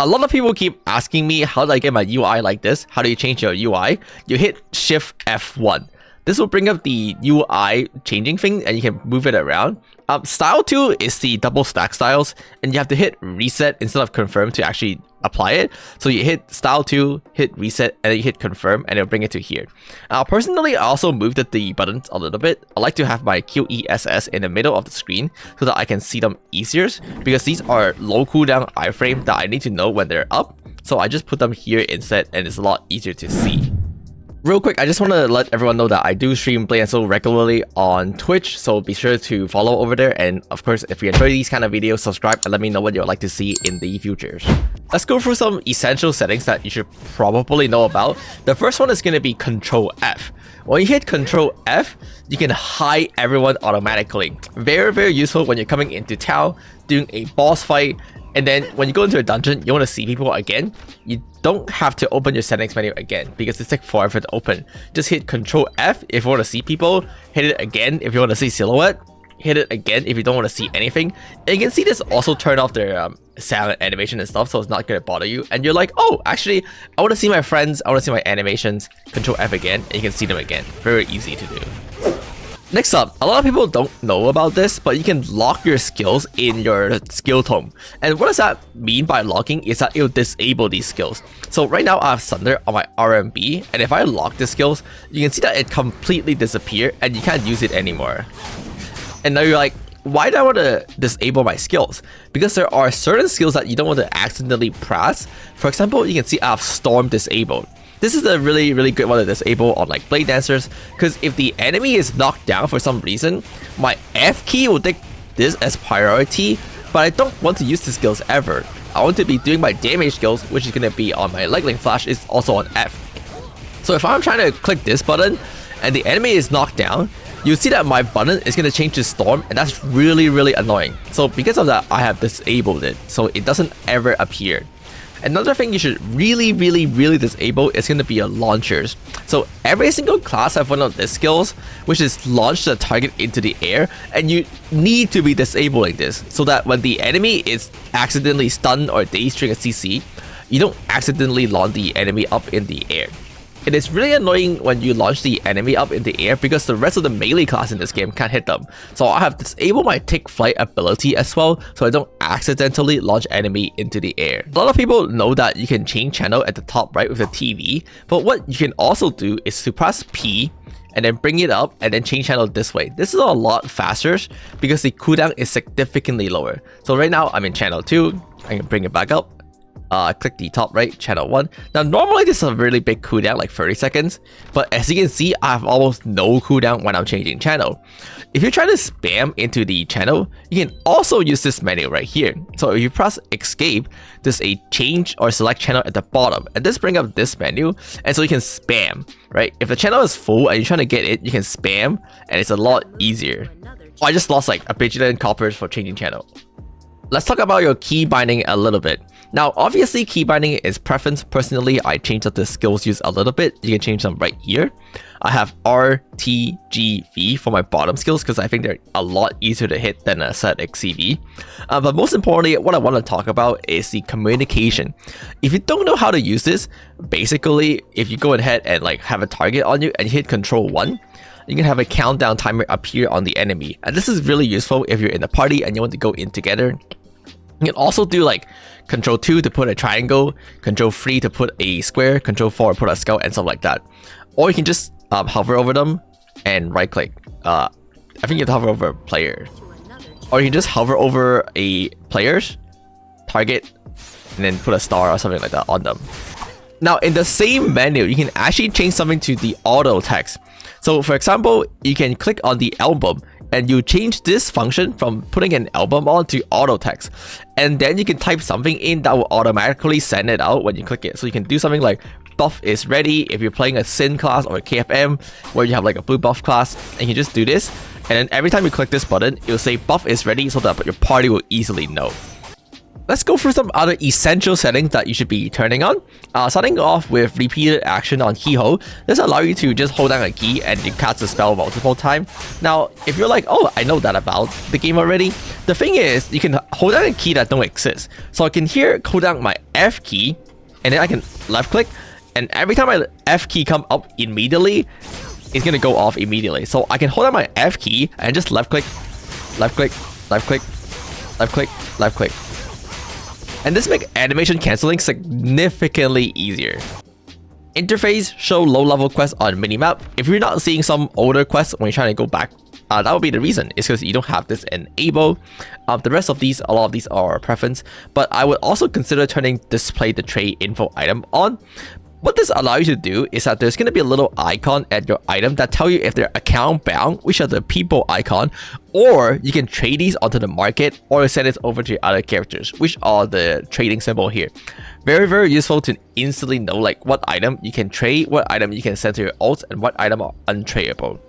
A lot of people keep asking me, how do I get my UI like this? How do you change your UI? You hit Shift F1. This will bring up the UI changing thing and you can move it around. Style 2 is the double stack styles and you have to hit reset instead of confirm to actually apply it. So you hit style 2, hit reset, and then you hit confirm and it'll bring it to here. Personally, I also moved the buttons a little bit. I like to have my QESS in the middle of the screen so that I can see them easier because these are low cooldown iframe that I need to know when they're up. So I just put them here instead and it's a lot easier to see. Real quick, I just want to let everyone know that I do stream Play and Soul regularly on Twitch, so be sure to follow over there. And of course, if you enjoy these kind of videos, subscribe and let me know what you would like to see in the future. Let's go through some essential settings that you should probably know about. The first one is going to be Control F. When you hit Control F, you can hide everyone automatically. Very, very useful when you're coming into town, doing a boss fight, and then when you go into a dungeon, you want to see people again. You don't have to open your settings menu again because it takes forever to open. Just hit Control F if you want to see people, hit it again if you want to see silhouette, hit it again if you don't want to see anything. And you can see this also turn off their sound animation and stuff, so it's not going to bother you. And you're like, oh, actually, I want to see my friends, I want to see my animations. Control F again, and you can see them again. Very easy to do. Next up, a lot of people don't know about this, but you can lock your skills in your skill tome. And what does that mean by locking is that it'll disable these skills. So right now I have Sunder on my RMB, and if I lock the skills, you can see that it completely disappeared and you can't use it anymore. And now you're like, why do I want to disable my skills? Because there are certain skills that you don't want to accidentally press. For example, you can see I have Storm disabled. This is a really, really good one to disable on like Blade Dancers, because if the enemy is knocked down for some reason, my F key will take this as priority, but I don't want to use the skills ever. I want to be doing my damage skills, which is going to be on my Lightning Flash, is also on F. So if I'm trying to click this button and the enemy is knocked down, you'll see that my button is going to change to Storm, and that's really, really annoying. So because of that, I have disabled it, so it doesn't ever appear. Another thing you should really disable is going to be your launchers. So every single class have one of these skills, which is launch the target into the air, and you need to be disabling this so that when the enemy is accidentally stunned or dazed during a CC, you don't accidentally launch the enemy up in the air. It is really annoying when you launch the enemy up in the air because the rest of the melee class in this game can't hit them. So I have disabled my take flight ability as well, so I don't accidentally launch enemy into the air. A lot of people know that you can change channel at the top right with the TV, but what you can also do is to press P and then bring it up and then change channel this way. This is a lot faster because the cooldown is significantly lower. So right now I'm in channel 2, I can bring it back up. Click the top right, channel 1. Now normally this is a really big cooldown, like 30 seconds, but as you can see, I have almost no cooldown when I'm changing channel. If you try to spam into the channel, you can also use this menu right here. So if you press escape, there's a change or select channel at the bottom, and this brings up this menu, and so you can spam, right? If the channel is full and you're trying to get it, you can spam, and it's a lot easier. Oh, I just lost like a bajillion coppers for changing channel. Let's talk about your key binding a little bit. Now, obviously, key binding is preference. Personally, I changed up the skills used a little bit. You can change them right here. I have R, T, G, V for my bottom skills because I think they're a lot easier to hit than a set XCV. But most importantly, what I want to talk about is the communication. If you don't know how to use this, basically, if you go ahead and like have a target on you and you hit Control 1, you can have a countdown timer appear on the enemy. And this is really useful if you're in a party and you want to go in together. You can also do like Control 2 to put a triangle, Control 3 to put a square, Control 4 to put a skull, and stuff like that. Or you can just hover over them and right click. I think you have to hover over a player. Or you can just hover over a player's target and then put a star or something like that on them. Now in the same menu, you can actually change something to the auto text. So for example, you can click on the album and you change this function from putting an album on to auto text, and then you can type something in that will automatically send it out when you click it. So you can do something like buff is ready if you're playing a Sin class or a KFM where you have like a blue buff class, and you just do this, and then every time you click this button, it will say buff is ready so that your party will easily know. Let's go through some other essential settings that you should be turning on. Starting off with repeated action on keyhole. This allows you to just hold down a key and you cast a spell multiple times. Now, if you're like, oh, I know that about the game already. The thing is, you can hold down a key that don't exist. So I can here hold down my F key, and then I can left click, and every time my F key come up immediately, it's gonna go off immediately. So I can hold down my F key and just left click, left click, left click, left click, left click. And this makes animation cancelling significantly easier. Interface, show low-level quests on minimap. If you're not seeing some older quests when you're trying to go back, that would be the reason. It's because you don't have this enabled. The rest of these, a lot of these are preference, but I would also consider turning display the trade info item on. What this allows you to do is that there's going to be a little icon at your item that tell you if they're account bound, which are the people icon, or you can trade these onto the market or send it over to your other characters, which are the trading symbol here. Very, very useful to instantly know like what item you can trade, what item you can send to your alts, and what item are untradeable.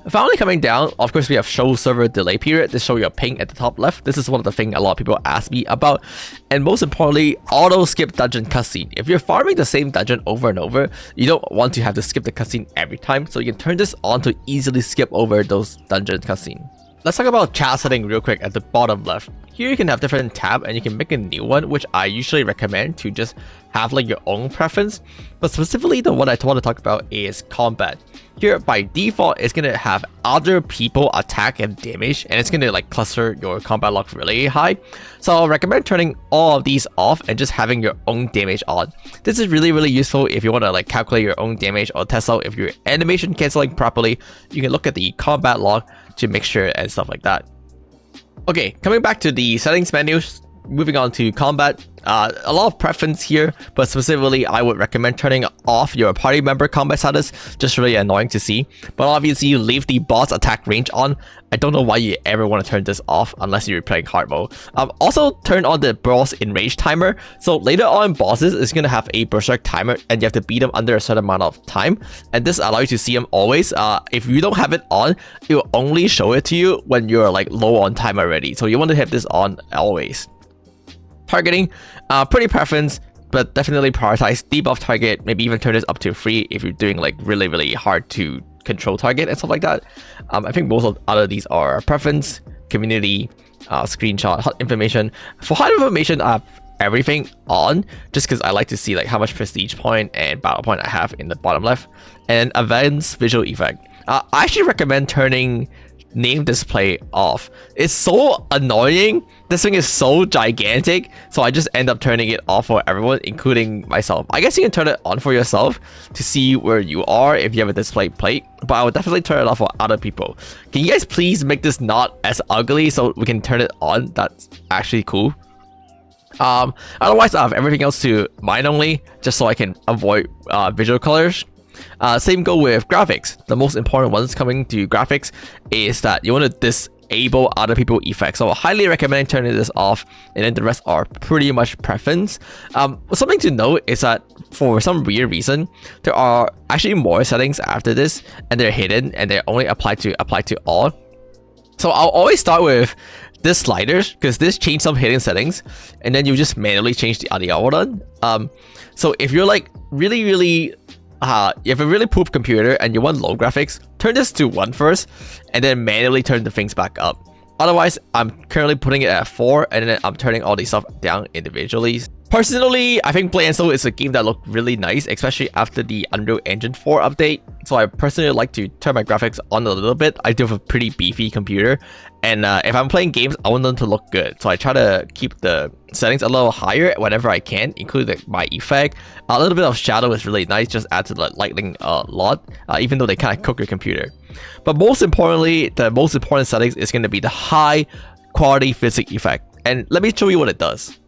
Finally coming down, of course, we have show server delay period to show your ping at the top left. This is one of the things a lot of people ask me about. And most importantly, auto skip dungeon cutscene. If you're farming the same dungeon over and over, you don't want to have to skip the cutscene every time. So you can turn this on to easily skip over those dungeon cutscene. Let's talk about chat setting real quick at the bottom left. Here you can have different tabs and you can make a new one, which I usually recommend to just have like your own preference. But specifically the one I want to talk about is combat. Here by default, it's going to have other people attack and damage, and it's going to like cluster your combat log really high. So I'll recommend turning all of these off and just having your own damage on. This is really, really useful if you want to like calculate your own damage or test out if your animation canceling properly. You can look at the combat log to make sure and stuff like that. Okay, coming back to the settings menu, moving on to combat. A lot of preference here, but specifically I would recommend turning off your party member combat status. Just really annoying to see, but obviously you leave the boss attack range on. I don't know why you ever want to turn this off unless you're playing hard mode. Also turn on the boss enrage timer. So later on bosses is going to have a berserk timer and you have to beat them under a certain amount of time, and this allows you to see them always. If you don't have it on, it will only show it to you when you're like low on time already, so you want to have this on always. Targeting, pretty preference, but definitely prioritize debuff target. Maybe even turn this up to 3 if you're doing like really, really hard to control target and stuff like that. I think most of other these are preference, community, screenshot, hot information. For hot information, I have everything on just because I like to see like how much prestige point and battle point I have in the bottom left. And advanced visual effect, I actually recommend turning name display off. It's so annoying. This thing is so gigantic, so I just end up turning it off for everyone, including myself. I guess you can turn it on for yourself to see where you are if you have a display plate, but I would definitely turn it off for other people. Can you guys please make this not as ugly so we can turn it on? That's actually cool. Otherwise I have everything else to mine only, just so I can avoid visual colors. Same go with graphics. The most important ones coming to graphics is that you want to disable other people effects. So I highly recommend turning this off, and then the rest are pretty much preference. Something to note is that for some weird reason, there are actually more settings after this, and they're hidden and they're only applied to all. So I'll always start with this sliders, because this change some hidden settings, and then you just manually change the other one. So if you're like really you have a really poop computer and you want low graphics, turn this to 1 first, and then manually turn the things back up. Otherwise, I'm currently putting it at 4, and then I'm turning all these stuff down individually. Personally, I think Play & Soul is a game that looked really nice, especially after the Unreal Engine 4 update. So I personally like to turn my graphics on a little bit. I do have a pretty beefy computer, and if I'm playing games, I want them to look good. So I try to keep the settings a little higher whenever I can, including my effect. A little bit of shadow is really nice, just add to the lighting a lot, even though they kind of cook your computer. But most importantly, the most important settings is going to be the high quality physics effect. And let me show you what it does.